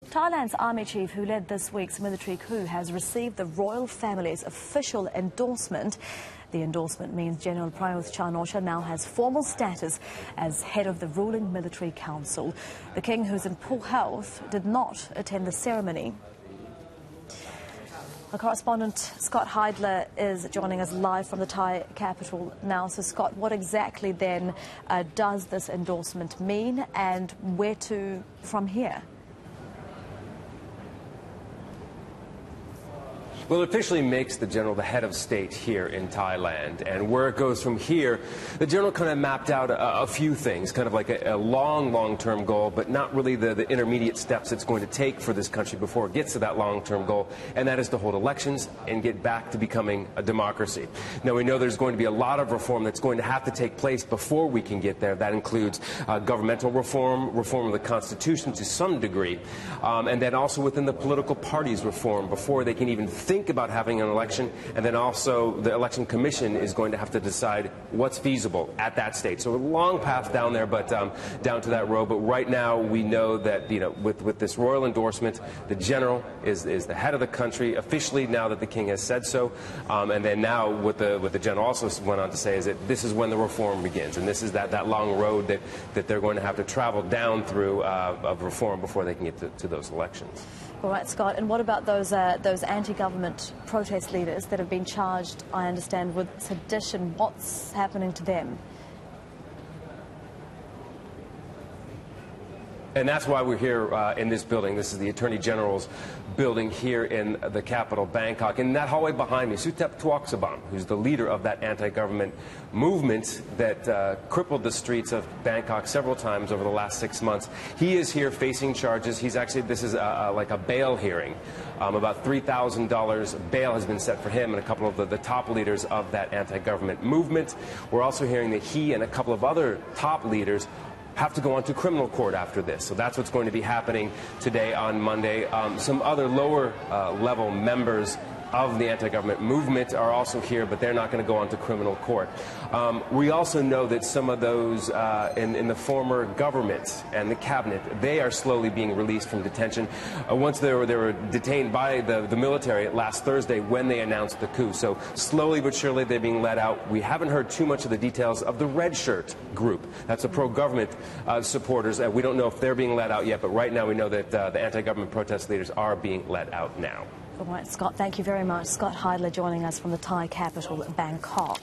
Thailand's army chief who led this week's military coup has received the royal family's official endorsement. The endorsement means General Prayuth Chan-o-cha now has formal status as head of the ruling military council. The king, who's in poor health, did not attend the ceremony. Our correspondent Scott Heidler is joining us live from the Thai capital now. So, Scott, what exactly then does this endorsement mean, and where to from here? Well, it officially makes the general the head of state here in Thailand. And where it goes from here, the general kind of mapped out a few things, kind of like a long-term goal, but not really the intermediate steps it's going to take for this country before it gets to that long-term goal, and that is to hold elections and get back to becoming a democracy. Now, we know there's going to be a lot of reform that's going to have to take place before we can get there. That includes governmental reform, reform of the Constitution to some degree, and then also within the political parties reform before they can even think about having an election, and then also the election commission is going to have to decide what's feasible at that stage. So a long path down there, but down to that road. But right now we know that with this royal endorsement, the general is the head of the country officially now that the king has said so. And then now what the general also went on to say is that this is when the reform begins, and this is that long road that they're going to have to travel down through of reform before they can get to those elections. All right, Scott, and what about those anti-government protest leaders that have been charged, I understand, with sedition? What's happening to them? And that's why we're here in this building. This is the Attorney General's building here in the capital, Bangkok. In that hallway behind me, Sutep Tuoksabam, who's the leader of that anti-government movement that crippled the streets of Bangkok several times over the last 6 months. He is here facing charges. He's actually, this is like a bail hearing. About $3,000 bail has been set for him and a couple of the top leaders of that anti-government movement. We're also hearing that he and a couple of other top leaders have to go on to criminal court after this. So that's what's going to be happening today on Monday. Some other lower level members of the anti-government movement are also here, but they're not going to go on to criminal court. We also know that some of those in the former government and the cabinet, they are slowly being released from detention. Once they were detained by the military last Thursday when they announced the coup. So slowly but surely they're being let out. We haven't heard too much of the details of the red shirt group. That's the pro-government supporters. We don't know if they're being let out yet, but right now we know that the anti-government protest leaders are being let out now. All right, Scott, thank you very much. Scott Heidler joining us from the Thai capital, Bangkok.